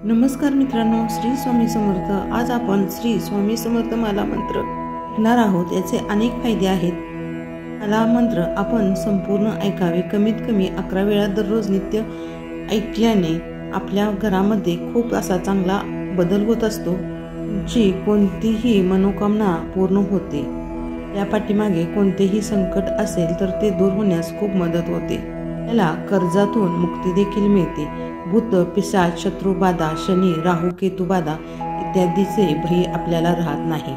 नमस्कार मित्रांनो, श्री स्वामी समर्थ। आज आपण श्री स्वामी समर्थ माला मंत्र घेणार आहोत। याचे अनेक फायदे आहेत। माला मंत्र आपण संपूर्ण ऐकावे। कमीत कमी 11 वेळा दररोज नित्य ऐकल्याने आपल्या घरामध्ये खूप असा चांगला बदल होत असतो। तुमची कोणतीही मनोकामना पूर्ण होते। या पाठीमागे कोणतेही संकट असेल तर ते दूर होण्यास खूप मदत होते। याला कर्जातून मुक्ती देखील मिळते। भूत पिशाच शत्रू बाधा शनी राहू केतू बाधा इत्यादीचे भय आपल्याला राहत नाही।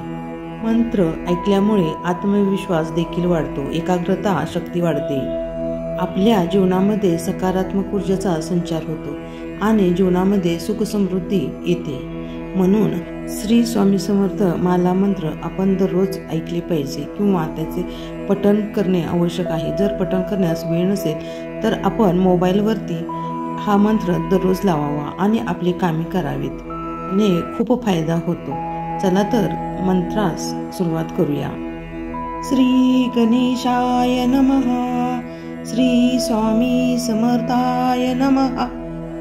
मंत्र ऐकल्यामुळे आत्मविश्वास देखील वाढतो, एकाग्रता शक्ती वाढते, आपल्या जीवनामध्ये सकारात्मक ऊर्जेचा संचार होतो आणि जीवनामध्ये सुख समृद्धी येते। म्हणून श्री स्वामी समर्थ माला मंत्र आपण दररोज ऐकले पाहिजे किंवा त्याचे पठण करणे आवश्यक आहे। जर पठण करण्यास वेळ नसेल तर आपण मोबाईलवरती हा मंत्र दररोज लावावा आणि आपली कामे करावीत। ने खूप फायदा होतो। चला तर मंत्रास सुरुवात करूया। श्री गणेशाय नमः, श्री स्वामी समर्थाय नमः,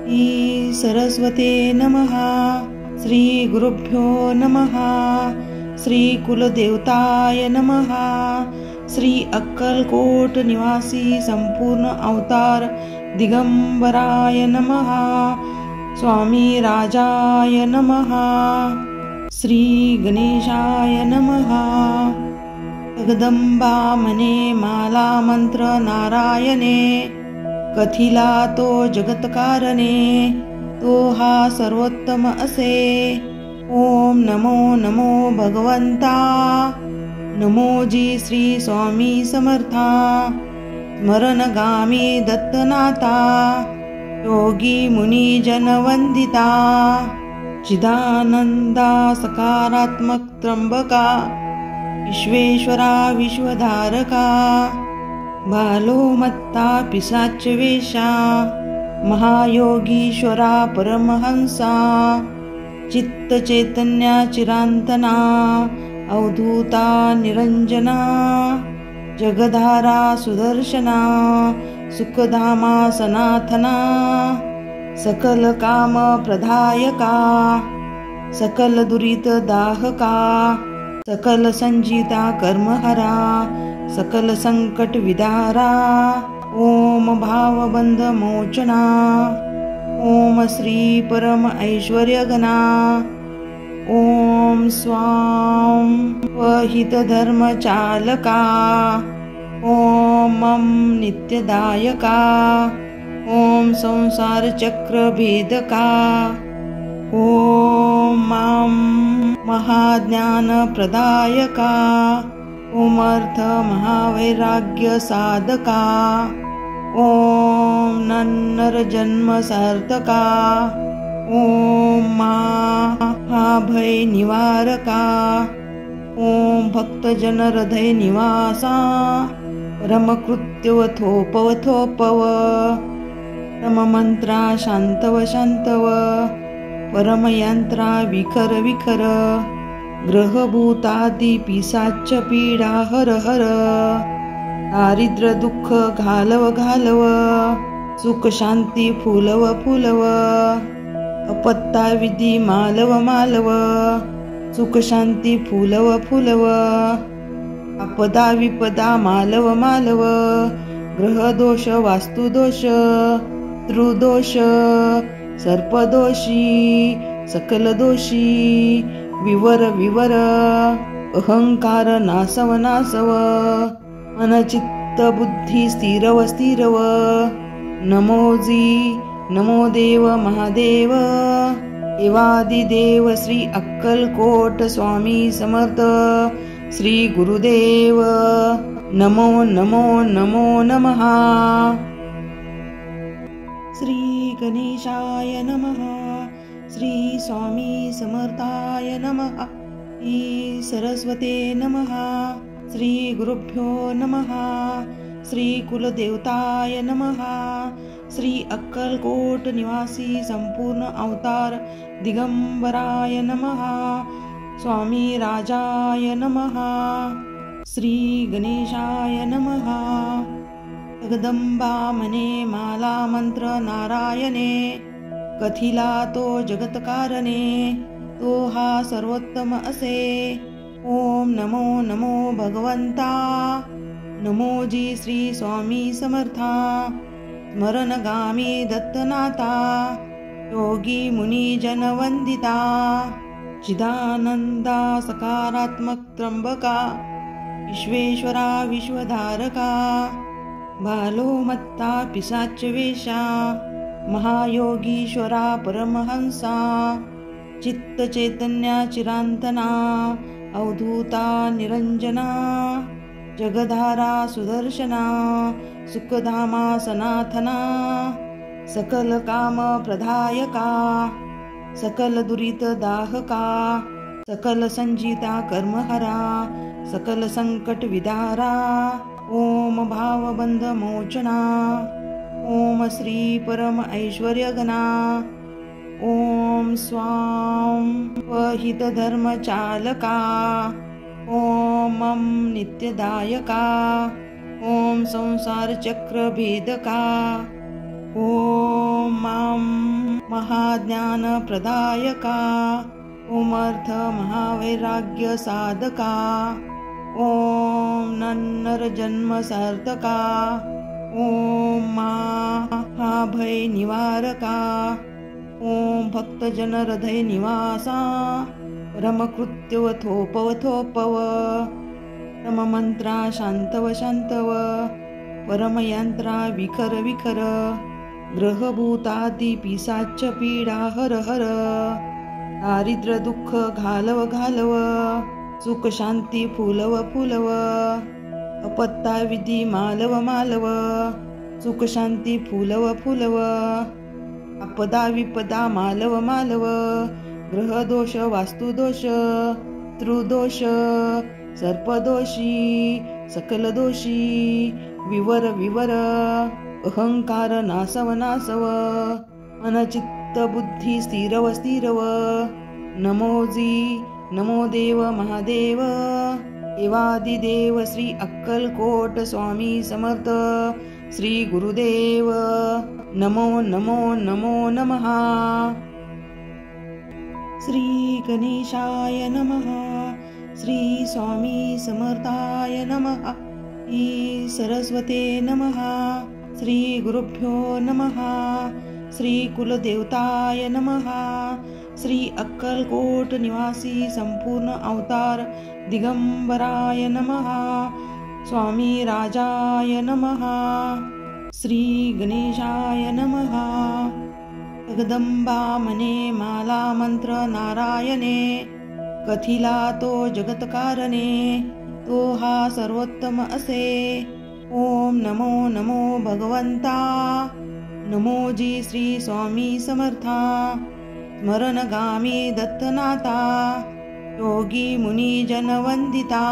श्री सरस्वते नमः, श्री गुरुभ्यो नमः, श्री कुलदेवताय नमः, श्री अक्कलकोट निवासी संपूर्ण अवतार दिगंबराय नमः, स्वामी राजाय नमः, श्री गणेशाय नमः। जगदंबा मने माला मंत्र नारायणे, कथिला तो जगतकारणे, तो हा सर्वोत्तम असे। ओम नमो नमो भगवंता, नमो जी श्री स्वामी समर्था, स्मरणगामी दत्तनाथा, योगी मुनी जन वंदिता, चिदानंदा सकारात्मक त्र्यंबका, विश्वेश्वरा विश्वधारका, बालोमत्ता पिशाच वेशा, महायोगीश्वरा परमहंसा, चित्त चैतन्या चिरांतना, अवधूता निरंजना, जगधारा सुदर्शना, सुखधामा सनाथना, सकल काम प्रदायका, सकल दुरित दाहका, सकल संजीता कर्महरा, सकल संकट विदारा, ओम भावबंध मोचना, ओम श्री परम ऐश्वर्यगणा, ओम स्वाम वहित धर्म चालका, ओम मम नित्यदायका, ओम संसार चक्र भेदका, ओम मम महाज्ञान प्रदायका, ओम अर्थ महावैराग्य साधका, ओम नन्नर जन्म सार्थका, ओम महाभय निवारका, ओम भक्तजन हृदय निवासा, परमकृत्यव थोपव थोपव, परममंत्रा शांतव शांतव, परमयंत्रा विखर विखर, ग्रहभूतादि पिशाच पीडा हर हर, दारिद्र्य दुःख घालव घालव, सुख शांती फुलव फुलव, अपत्ता विधी मालव मालव, सुख शांती फुलव फुलव, आपदा विपदा मालव मालव, ग्रह दोष वास्तु दोष त्रुदोष सर्पदोषी सकल दोषी, विवर विवर, अहंकार नासव नासव, मनचित्त बुद्धी स्थिरव स्थिरव, नमोजी नमो देव महादेव, देवादिदेव श्री अक्कलकोट स्वामी समर्थ, श्री गुरुदेव नमो नमो नमो नमः। श्री गणेशाय नमः, श्री स्वामी समर्थाय नमः, श्री सरस्वते नमः, श्री गुरुभ्यो नमः, श्री कुलदेवताय नमः, श्री अक्कलकोट निवासी संपूर्ण अवतार दिगंबराय नमः, स्वामी राजाय नमः, श्री गणेशाय नमः। जगदंबा मने माला मंत्र नारायणे, कथिला तो जगतकारणे, तो हा सर्वोत्तम असे। ओम नमो नमो भगवंता, नमोजी श्री स्वामी समर्था। स्मरणगामी दत्तनाथा, योगी मुनी जनवंदिता। चिदानंदा सकारात्मक त्र्यंबका, विश्वेश्वरा विश्वधारका। बालोमत्ता पिशाच वेशा, महायोगीश्वरा परमहंसा। चित्त चैतन्या चिरांतना, अवधूता निरंजना। जगधारा सुदर्शना, सुखधामा सनाथना। सकल काम प्रदायका, सकल दुरित दाहका। सकल संजिता कर्महरा, सकल संकट विदारा। ओम भावबंध मोचना, ओम श्री परम ऐश्वर्यगणा। ओम स्वां वहित धर्म चालका, ओम नित्यदायका। ओम संसार चक्र भेदका, ओम महाज्ञान प्रदायका। ओम अर्थ महावैराग्य साधका। ओम नन्नर जन्म सार्थका। ओम महाभय निवारका। ओम भक्तजन हृदय निवासा। परमकृत्यव थोपव थोपव, परममंत्रा शांतव शांतव। परमयंत्रा विखर विखर, ग्रहभूतादि पिशाच पीडा हर हर। दारिद्र्य दुःख घालव घालव, सुख शांती फुलव फुलव। अपत्ता विधी मालव मालव, सुख शांती फुलव फुलव। आपदा विपदा मालव मालव, ग्रह दोष वास्तु दोष। त्रुदोष सर्पदोषी, सकल दोषी विवर विवर। अहंकार नासव नासव, मन चित्त बुद्धी स्थिरव स्थिरव। नमोजी नमो देव महादेव, देवादिदेव श्री अक्कलकोट स्वामी समर्थ श्री गुरुदेव। नमो नमो नमो नमः। श्री गणेशाय नमः, श्री स्वामी समर्थाय नमः। श्री सरस्वते नमः, श्री गुरुभ्यो नमः। श्री कुलदेवताय नमः, श्री अक्कलकोट निवासी संपूर्ण अवतार दिगंबराय नमः। स्वामी राजाय नमः, श्री गणेशाय नमः। जगदंबा मने माला मंत्र नारायणे, कथिला तो जगतकारणे, तो हा सर्वोत्तम असे। ओम नमो नमो भगवंता, नमोजी श्री स्वामी समर्था। स्मरणगामी दत्तनाथा, योगी मुनी जनवंदिता।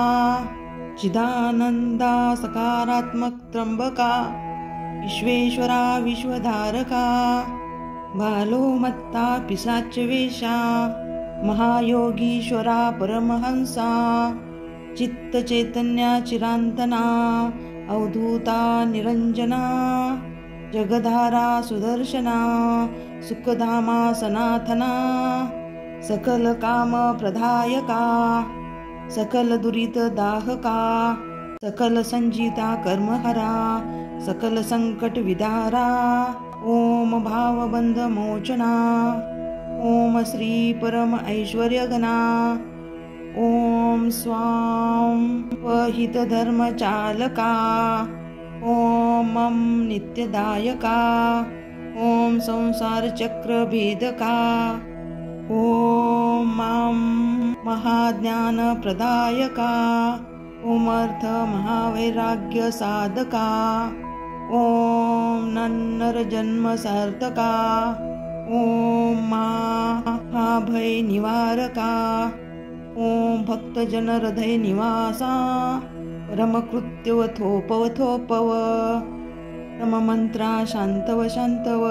चिदानंदा सकारात्मक त्र्यंबका, विश्वेश्वरा विश्वधारका। बालोमत्ता पिशाच वेशा, महायोगीश्वरा परमहंसा। चित्त चैतन्या चिरांतना, अवधूता निरंजना। जगधारा सुदर्शना, सुखधामा सनाथना। सकल काम प्रदायका, सकल दुरित दाहका। सकल संजिता कर्महरा, सकल संकट विदारा। ओम भावबंध मोचना, ओम श्री परम ऐश्वर्यगणा। ओम स्वां वहित धर्म चालका, ओम नित्यदायका। ओम संसार चक्र भेदका, ओम महाज्ञान प्रदायका। ओम अर्थ महावैराग्य साधका। ओम नन्नर जन्म सार्थका। ओम महाभय निवारका। ओम भक्तजन हृदय निवासा। परमकृत्यव थोपव थोपव, परममंत्रा शांतव शांतव।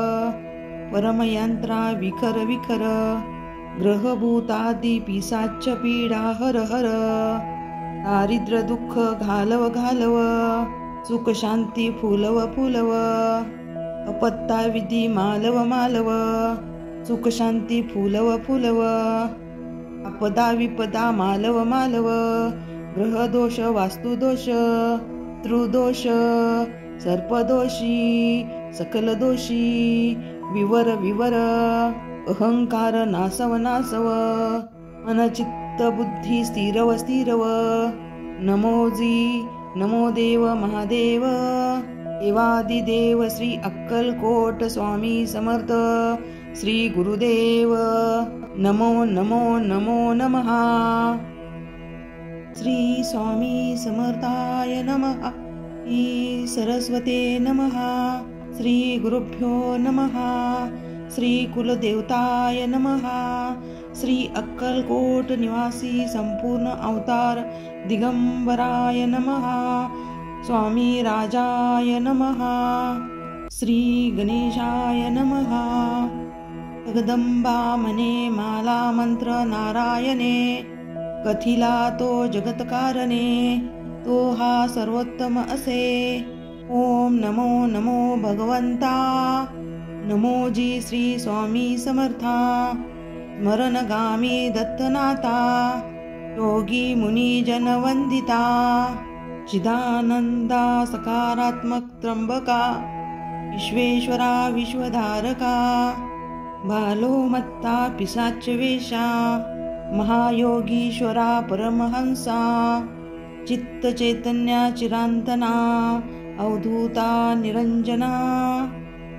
परमयंत्रा विखर विखर, ग्रहभूतादि पिशाच पीडा हर हर। दारिद्र्य दुःख घालव घालव, सुख शांती फुलव फुलव। अपत्ता विधी मालव मालव, सुख शांती फुलव फुलव, आपदा विपदा मालव मालव, ग्रह दोष वास्तु दोष त्रुदोष सर्पदोषी सकल दोषी विवर विवर, अहंकार नासव नासव, मनचित्त बुद्धी स्थिरव स्थिरव, नमोजी नमो देव महादेव, देवादिदेव श्री अक्कलकोट स्वामी समर्थ श्री गुरुदेव नमो नमो नमो नमः। श्री स्वामी समर्थाय नमः। श्री सरस्वते नमः। श्री गुरुभ्यो नमः। श्री कुलदेवताय नमः। श्री अक्कलकोट निवासी संपूर्ण अवतार दिगंबराय नमः। स्वामी राजाय नमः। श्री गणेशाय नमः। जगदंबा मने माला मंत्र नारायणे, कथिला तो जगतकारणे, तो हा सर्वोत्तम असे। ओम नमो नमो भगवंता, नमोजी श्री स्वामी समर्था, स्मरणगामी दत्तनाथा, योगी मुनी जन वंदिता, चिदानंदा सकारात्मक त्र्यंबका, विश्वेश्वरा विश्वधारका, बालो मत्ता पिशाच वेशा, महायोगीश्वरा परमहंसा, चित्त चैतन्या चिरांतना, अवधूता निरंजना,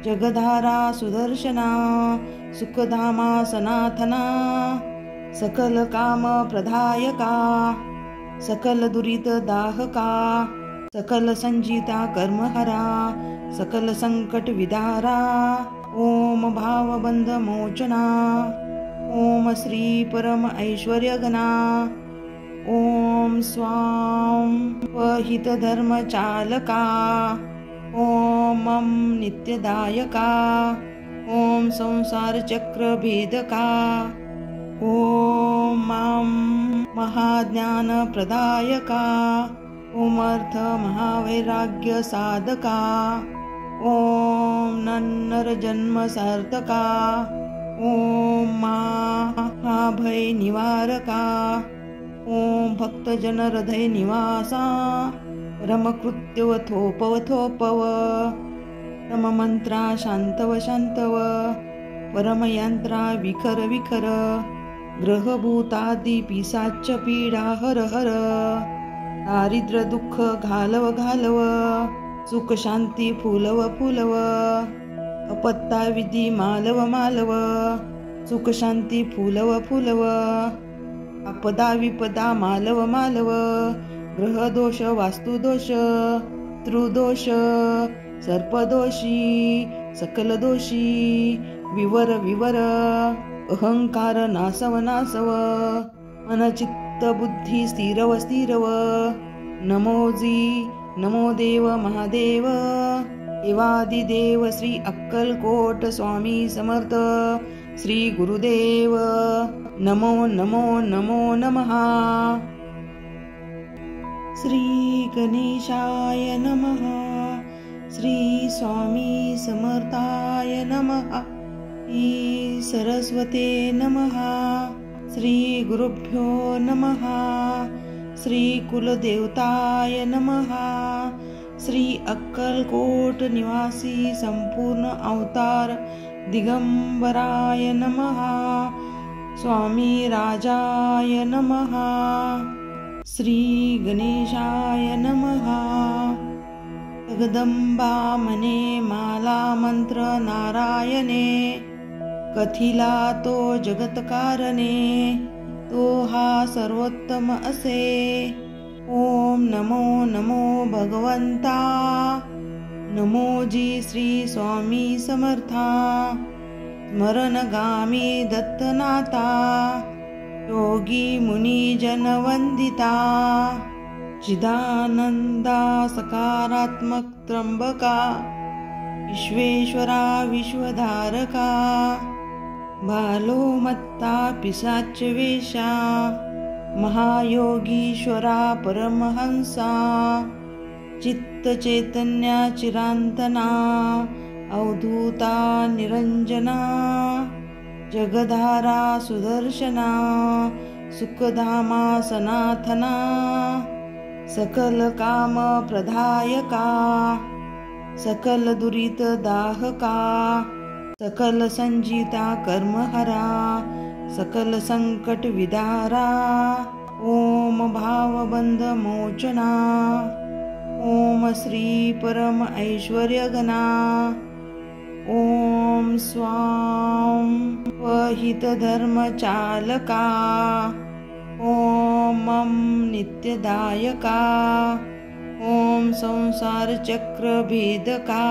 जगधारा सुदर्शना, सुखधामा सनाथना, सकल काम प्रदायका, सकल दुरित दाहका, सकल संजीता कर्महरा, सकल संकट विदारा, ओम भावबंध मोचना, ओम श्री परम ऐश्वर्यगणा, ओम स्वाम वहित धर्म चालका, ओम नित्यदायका, ओम संसार चक्र भेदका, ओम महाज्ञान प्रदायका, ओम अर्थ महावैराग्य साधका, ओम नन्नर जन्म सार्थका, ओम महाभय निवारका, ओम भक्त जन हृदय निवासा, रमकृत्यव थोपव थोपव, रम मंत्रा शांतव शांतव, परमयंत्रा विखर विखर, ग्रहभूतादि पिशाच पीडा हर हर, दारिद्र दुःख घालव घालव, सुख शांती फुलव फुलव, अपत्ता विधी मालव मालव, सुख शांती फुलव फुलव, आपदा विपदा मालव मालव, ग्रह दोष वास्तु दोष त्रुदोष सर्पदोषी सकल दोषी विवर विवर, अहंकार नासव नासव, मनचित्त बुद्धी स्थिरव स्थिरव, नमोजी नमो देव महादेव, देवादिदेव श्री अक्कलकोट स्वामी समर्थ श्री गुरुदेव नमो नमो नमो नमः। श्री गणेशाय नमः। श्री स्वामी समर्थाय नमः। श्री सरस्वते नमः। श्री गुरुभ्यो नमः। श्री कुलदेवताय नमः। श्री अक्कलकोट निवासी संपूर्ण अवतार दिगंबराय नमः। स्वामी राजाय नमः। श्री गणेशाय नमः। जगदंबा मने माला मंत्र नारायणे, कथिला तो जगतकारणे, तो हा सर्वोत्तम असे। ओम नमो नमो भगवंता, नमोजी श्री स्वामी समर्था, स्मरणगामी दत्तनाथा, योगी मुनी जन वंदिता, चिदानंदा सकारात्मक त्र्यंबका, विश्वेश्वरा विश्वधारका, बालो मत्ता पिशाच वेशा, महायोगीश्वरा परमहंसा, चित्त चैतन्या चिरांतना, अवधूता निरंजना, जगधारा सुदर्शना सुखधामा सनातना सकल काम प्रदायका सकल दुरित दाहका सकल संजिता कर्महरा सकल संकट विदारा ओम भावबंध मोचना ओम श्री परम ऐश्वर्यगणा ओम स्वाम वहित धर्म चालका ओम मम नित्यदायका ओम संसार चक्र भेदका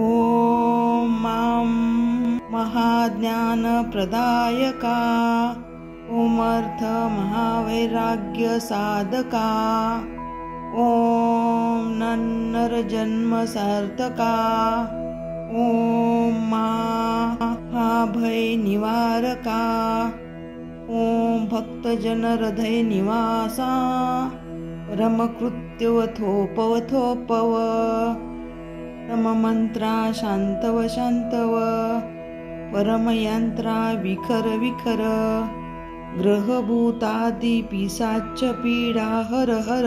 ओम मां महाज्ञान प्रदायका ओम अर्थ महावैराग्य साधका ओम नन्नर जन्म सार्थका ओम महाभय निवारका ओम भक्तजन हृदय निवासा परमकृत्यवथोपवथोपव परममंत्रा शांतव शांतव परमयंत्रा विखर विखर ग्रहभूतादि पिशाच पीडा हर हर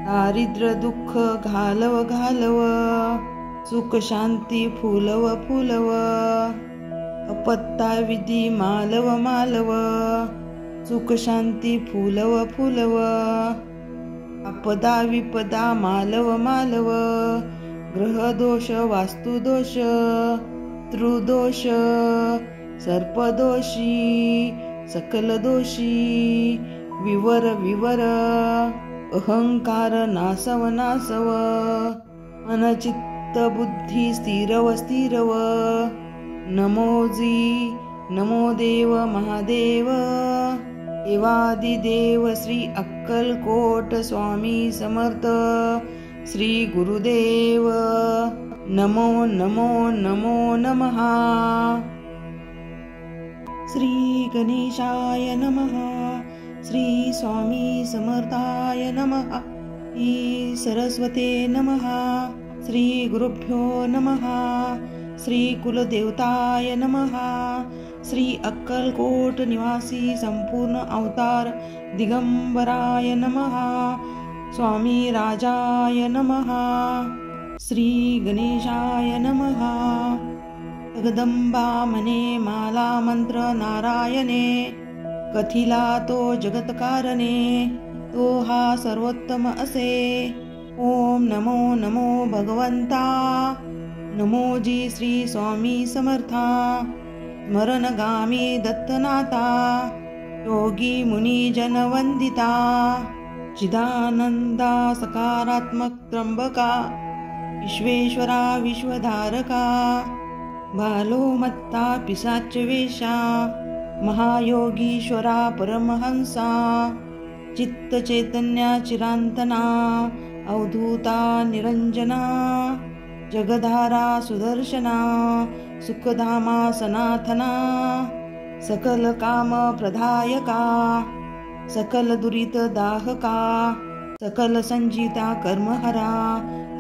दारिद्र्य दुःख घालव घालव सुख शांती फुलव फुलव अपत्ता विधी मालव मालव सुख शांती फुलव फुलव आपदा विपदा मालव मालव ग्रह दोष वास्तु दोष त्रुदोष सर्पदोषी सकल दोषी विवर विवर अहंकार नासव नासव मनचित्त बुद्धी स्थिरव स्थिरव नमोजी नमो देव महादेव देवादिदेव श्री अक्कलकोट स्वामी समर्थ श्री गुरुदेव नमो नमो नमो नमः। श्री गणेशाय नमः। श्री स्वामी समर्थाय नमः। श्री सरस्वते नमः। श्री गुरुभ्यो नमः। श्री कुलदेवताय नमः। श्री अक्कलकोट निवासी संपूर्ण अवतार दिगंबराय नमः। स्वामी राजाय नमः। श्री गणेशाय नमः। जगदंबा मने माला मंत्र नारायणे कथिला तो जगतकारणे तो हा सर्वोत्तम असे। ओम नमो नमो भगवंता नमो जी श्री स्वामी समर्था स्मरणगामी दत्तनाथा योगी मुनी जन वंदिता चिदानंदा सकारात्मक त्र्यंबका विश्वेश्वरा विश्वधारका बालो मत्ता पिशाच वेशा महायोगीश्वरा परमहंसा चित्त चैतन्या चिरांतना अवधूता निरंजना जगधारा सुदर्शना सुखधामा सनातना सकल काम प्रदायका सकल दुरित दाहका सकल संजिता कर्महरा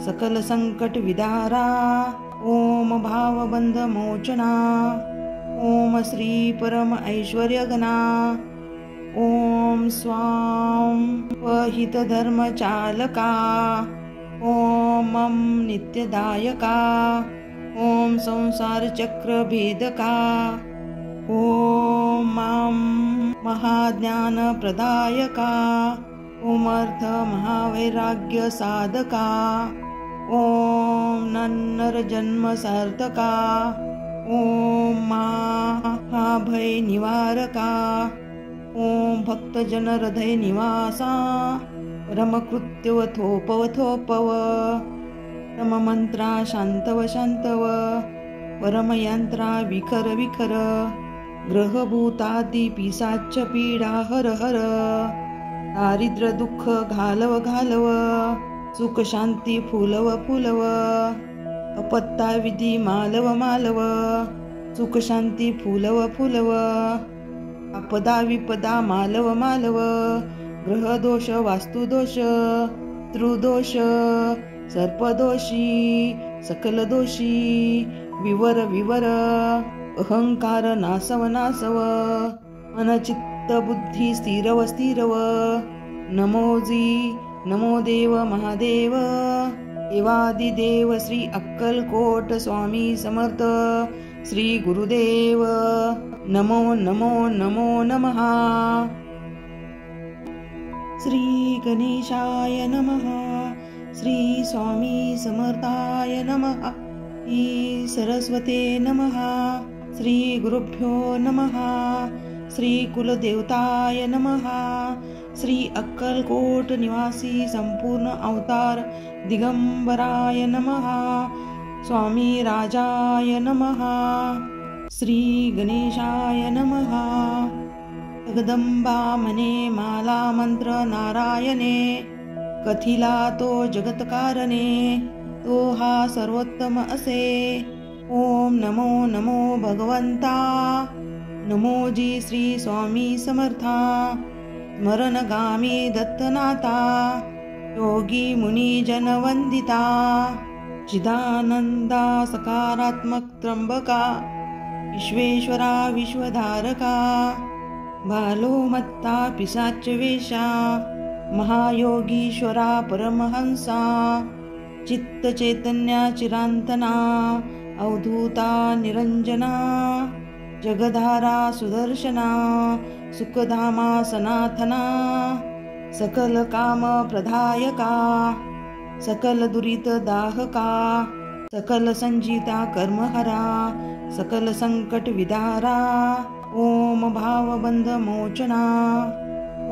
सकल संकट विदारा ओम भावबंध मोचना ओम श्री परम ऐश्वर्यगणा ओम स्वाम वहित धर्म चालका ओम मम नित्यदायका ओम संसार चक्र भेदका ओम मां महाज्ञान प्रदायका ओम अर्थ महावैराग्य साधका ओम नन्नर जन्म सार्थका ओम महाभय निवारका ओम भक्तजन हृदय निवासा परमकृत्यवथोपवथोपव परममंत्रा शांतव शांतव परमयंत्रा विखर विखर ग्रहभूतादि पिशाच पीडा हर हर दारिद्र्य दुःख घालव घालव सुख शांती फुलव फुलव अपत्ता विधी मालव मालव सुख शांती फुलव फुलव आपदा विपदा मालव मालव ग्रह दोष वास्तु दोष त्रुदोष सर्पदोषी सकल दोषी विवर विवर अहंकार नासव नासव, मन चित्त बुद्धी स्थिरव स्थिरव. नमो देव महादेव, देवादिदेव श्री अक्कलकोट स्वामी समर्थ श्री गुरुदेव. नमो नमो नमो नमः. श्री गणेशाय नमः. श्री स्वामी समर्थाय नमः. श्री सरस्वते नमः. श्री गुरुभ्यो नमः. श्री कुलदेवताय नमः. श्री अक्कलकोट निवासी संपूर्ण अवतार दिगंबराय नमः. स्वामी राजाय नमः. श्री गणेशाय नमः. जगदंबा मने माला मंत्र नारायणे, कथिला तो जगतकारणे, तो हा सर्वोत्तम असे. ओम नमो नमो भगवंता. नमोजी श्री स्वामी समर्था. स्मरणगामी दत्तनाथा, योगी मुनी जन वंदिता. चिदानंदा सकारात्मक त्र्यंबका, विश्वेश्वरा विश्वधारका. बालोमत्ता पिशाच वेशा, महायोगीश्वरा परमहंसा. चित्त चैतन्या चिरांतना, अवधूता निरंजना. जगधारा सुदर्शना, सुखधामा सनातना. सकल काम प्रदायका, सकल दुरित दाहका. सकल संजिता कर्महरा, सकल संकट विदारा. ओम भावबंध मोचना.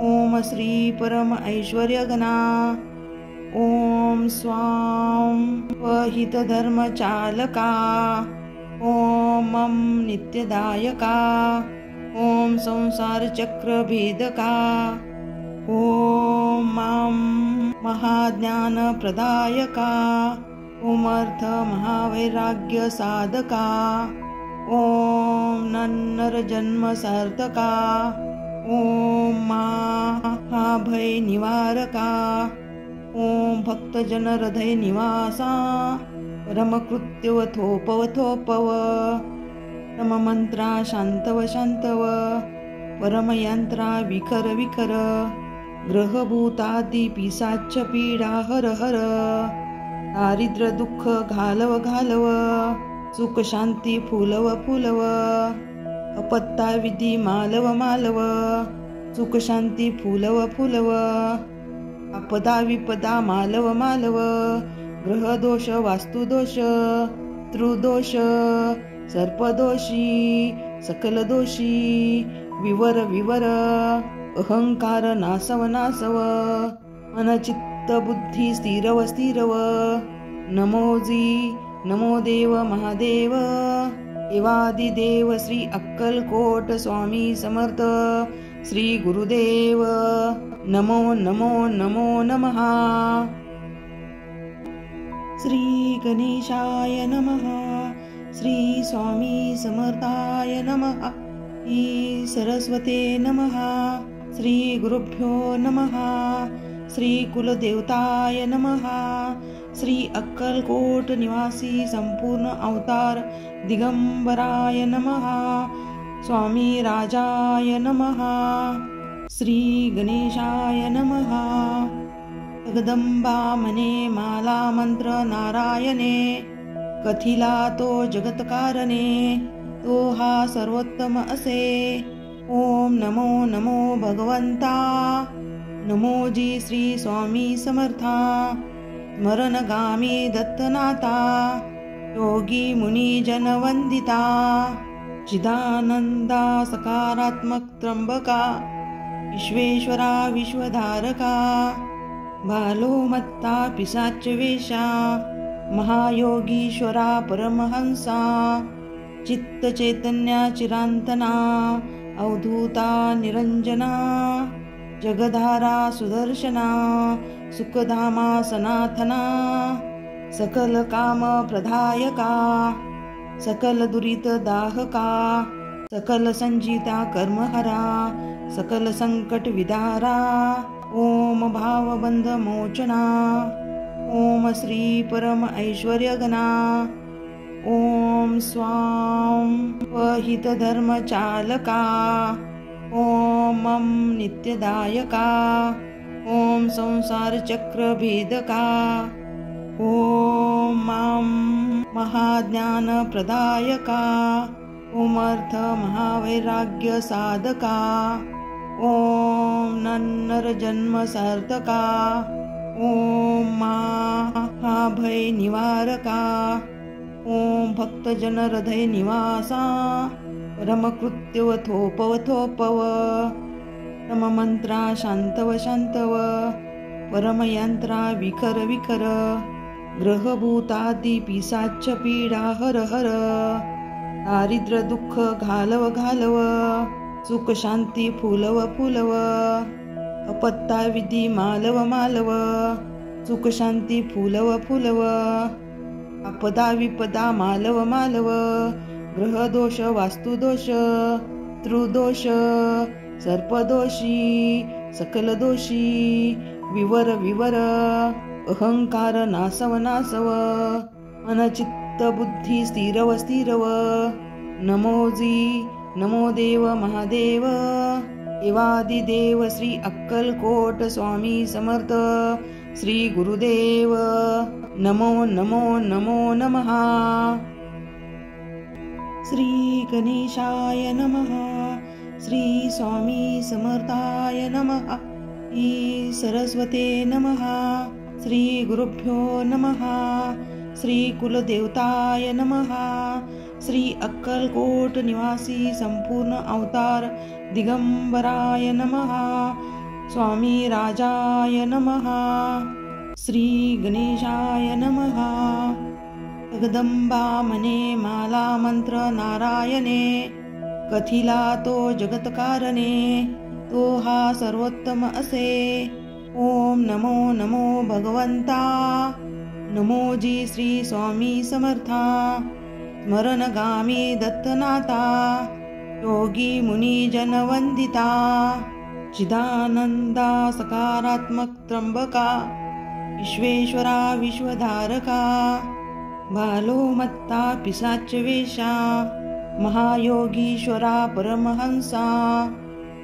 ओम श्री परम ऐश्वर्यगणा. ओम स्वाम वहित धर्म चालका. ओम नित्यदायका. ओम संसार चक्र भेदका. ओम महाज्ञान प्रदायका. ओम अर्थ महावैराग्य साधका. ओम नन्नर जन्म सार्थका. ओम महाभय निवारका. ओम भक्त जन हृदय निवासा. परमकृत्यव थोपव थोपव. परम मंत्रा शांतव शांतव. परमयंत्रा विखर विखर. ग्रहभूतादि पिशाच पीडा हर हर. दारिद्र्य दुःख घालव घालव. सुख शांती फुलव फुलव. अपत्ता विधी मालव मालव. सुख शांती फुलव फुलव. आपदा विपदा मालव मालव. ग्रह दोष वास्तु दोष त्रुदोष सर्पदोषी सकल दोषी विवर विवर. अहंकार नासव नासव, मन चित्त बुद्धी स्थिरव स्थिरव. नमो देव महादेव, देवादिदेव श्री अक्कलकोट स्वामी समर्थ श्री गुरुदेव. नमो नमो नमो नमः. श्री गणेशाय नमः. श्री स्वामी समर्थाय नमः. श्री सरस्वते नमः. श्री गुरुभ्यो नमः. श्री कुलदेवताय नमः. श्री अक्कलकोट निवासी संपूर्ण अवतार दिगंबराय नमः. स्वामी राजाय नमः. श्री गणेशाय नमः. जगदंबा मने माला मंत्र नारायणे, कथिला तो जगतकारणे, तो हा सर्वोत्तम असे. ओम नमो नमो भगवंता. नमोजी श्री स्वामी समर्था. स्मरणगामी दत्तनाथा, योगी मुनी जन वंदिता. चिदानंदा सकारात्मक त्र्यंबका, विश्वेश्वरा विश्वधारका. बालोमत्ता पिशाच वेशा, महायोगीश्वरा परमहंसा. चित्त चैतन्या चिरांतना, अवधूता निरंजना. जगधारा सुदर्शना, सुखधामा सनातना. सकल काम प्रदायका, सकल दुरित दाहका. सकल संजिता कर्महरा, सकल संकट विदारा. ओम भावबंध मोचना. ओम श्री परम ऐश्वर्यगणा. ओम स्वां वहितधर्मचालका ओम मम नित्यदायका ओम संसारचक्रभेदका ओम मां महाज्ञानप्रदायका ओम अर्थ महावैराग्य साधका ओम नन्नरजन्म सार्थका ओम महाभय निवारका ओम भक्तजन हृदय निवासा परमकृत्यवथोपवथोपव परममंत्रा शांतव शांतव परमयंत्रा विखर विखर ग्रहभूतादि पिशाच पीडा हर हर दारिद्र दुःख घालव घालव सुख शांती फुलव फुलव अपत्ता विधी मालव मालव सुख शांती फुलव फुलव आपदा विपदा मालव मालव ग्रह दोष वास्तु दोष त्रुदोष सर्पदोषी सकल दोषी विवर विवर अहंकार नासव नासव मनचित्त बुद्धी स्थिरव स्थिरव नमोजी नमो देव महादेव देवादिदेव श्री अक्कलकोट स्वामी समर्थ श्री गुरुदेव नमो नमो नमो नमः। श्री गणेशाय नमः। श्री स्वामी समर्थाय नमः। श्री सरस्वते नमः। श्री गुरुभ्यो नमः। श्री कुलदेवताय नमः। श्री अक्कलकोट निवासी संपूर्ण अवतार दिगंबराय नमः। स्वामी राजाय नमः। श्री गणेशाय नमः। जगदंबा मने माला मंत्र नारायणे कथिला तो जगतकारणे तो हा सर्वोत्तम असे। ओम नमो नमो भगवंता नमो जी श्री स्वामी समर्था स्मरणगामी दत्तनाथा योगी मुनी जन वंदिता चिदानंदा सकारात्मक त्र्यंबका विश्वेश्वरा विश्वधारका बालो मत्ता पिशाच वेशा महायोगीश्वरा परमहंसा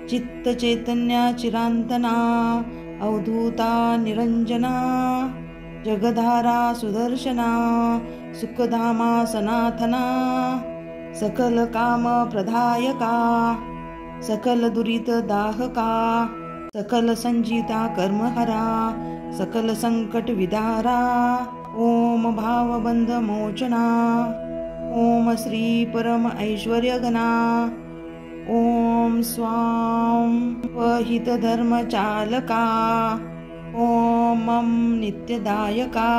चित्त चैतन्या चिरांतना अवधूता निरंजना जगधारा सुदर्शना सुखधामा सनातना सकल काम प्रदायका सकल दुरित दाहका सकल संजीता कर्महरा सकल संकट विदारा ओम भावबंध मोचना ओम श्री परम ऐश्वर्यगणा ओम स्वां वहितधर्मचालका ओम मम नित्यदायका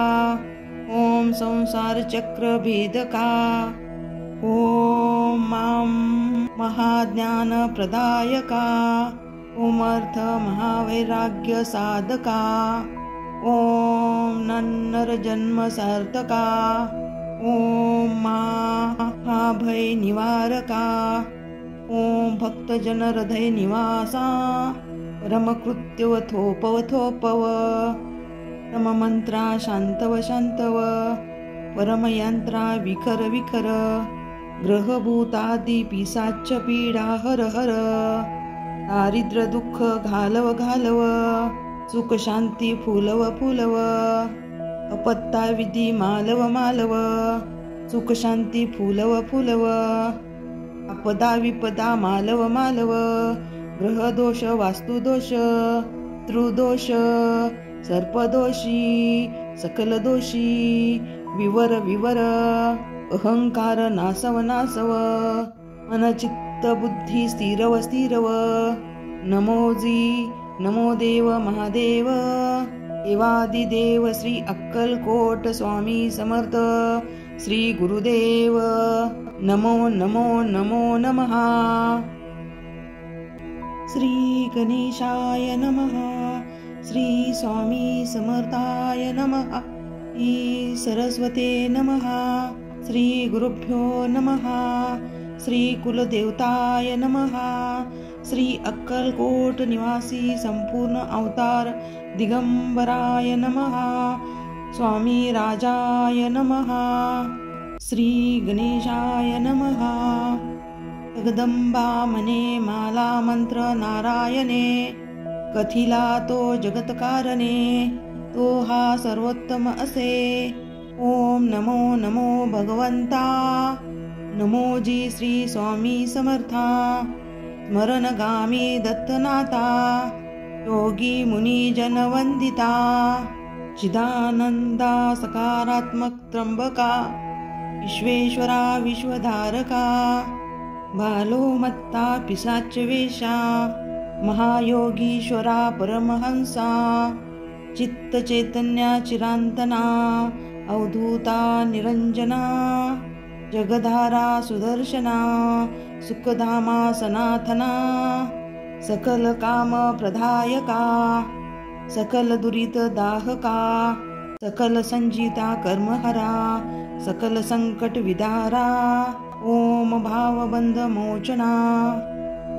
ओम संसारचक्रभेदका ओम मां महाज्ञानप्रदायका ओम अर्थ महावैराग्य साधका ओम नन्नरजन्म सार्थका ओम महाभय निवारका ओम भक्तजन हृदय निवासा परमकृत्यवथोपवथोपव परममंत्रा शांतव शांतव परमयंत्रा विखर विखर ग्रहभूतादि पिशाच पीडा हर हर दारिद्र दुःख घालव घालव सुख शांती फुलव फुलव अपत्ता विधी मालव मालव सुख शांती फुलव फुलव आपदा विपदा मालव मालव ग्रह दोष वास्तु दोष त्रुदोष सर्पदोषी सकल दोषी विवर विवर अहंकार नासव नासव मनचित्त बुद्धी स्थिरव स्थिरव नमोजी नमो देव महादेव देवादिदेव श्री अक्कलकोट स्वामी समर्थ श्री गुरुदेव नमो नमो नमो नमः। श्री गणेशाय नमः। श्री स्वामी समर्थाय नमः। श्री सरस्वते नमः। श्री गुरुभ्यो नमः। श्री कुलदेवताय नमः। श्री अक्कलकोट निवासी संपूर्ण अवतार दिगंबराय नमः। स्वामी राजाय नमः। श्री गणेशाय नमः। जगदंबा मने माला मंत्र नारायणे, कथिला तो जगतकारणे, तो हा सर्वोत्तम असे। ओम नमो नमो भगवंता, नमो जी श्री स्वामी समर्था। स्मरणगामी दत्तनाथा, योगी मुनी जन वंदिता। चिदानंदा सकारात्मक त्र्यंबका, विश्वेश्वरा विश्वधारका। बालो मत्ता पिशाच वेशा, महायोगीश्वरा परमहंसा। चित्त चैतन्या चिरांतना, अवधूता निरंजना। जगधारा सुदर्शना, सुखधामा सनातना। सकल काम प्रदायका, सकल दुरित दाहका। सकल संजीता कर्महरा, सकल संकट विदारा। ओम भावबंध मोचना,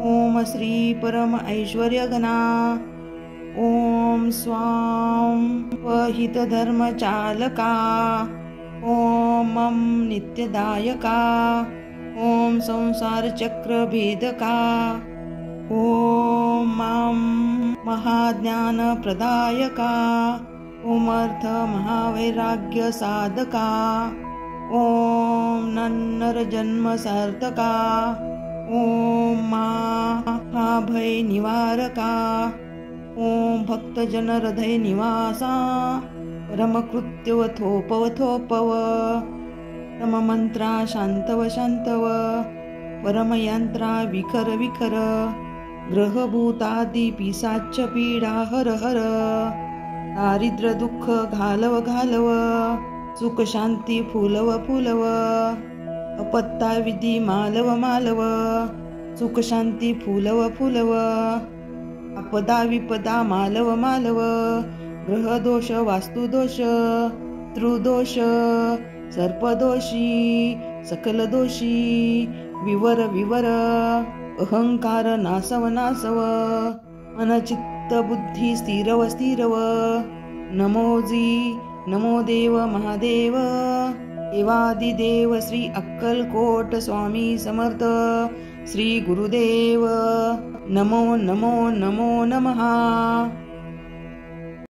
ओम श्री परम ऐश्वर्यगणा। ओम स्वाम वहित धर्म चालका। ओम नित्यदायका। ओम संसार चक्र भेदका। ओम महाज्ञान प्रदायका। ओम अर्थ महावैराग्य साधका। ओम नन्नर जन्म सार्थका। ओम महाभय निवारका। ओम भक्तजन हृदय निवासा। परमकृत्यव थोपव परम मंत्रा शांतव शांतव। परमयंत्रा विखर विखर। ग्रहभूतादि पिशाच पीडा हर हर। दारिद्र्य दुःख घालव घालव। सुख शांती फुलव फुलव। अपत्ता विधी मालव मालव। सुख शांती फुलव फुलव। आपदा विपदा मालव मालव। ग्रह दोष वास्तु दोष त्रुदोष सर्पदोषी सकल दोषी विवर विवर। अहंकार नासव नासव। अनचित्त बुद्धी स्थिरव स्थिरव। नमोजी नमो देव महादेव। देवादिदेव श्री अक्कलकोट स्वामी समर्थ श्री गुरुदेव। नमो नमो नमो नमः।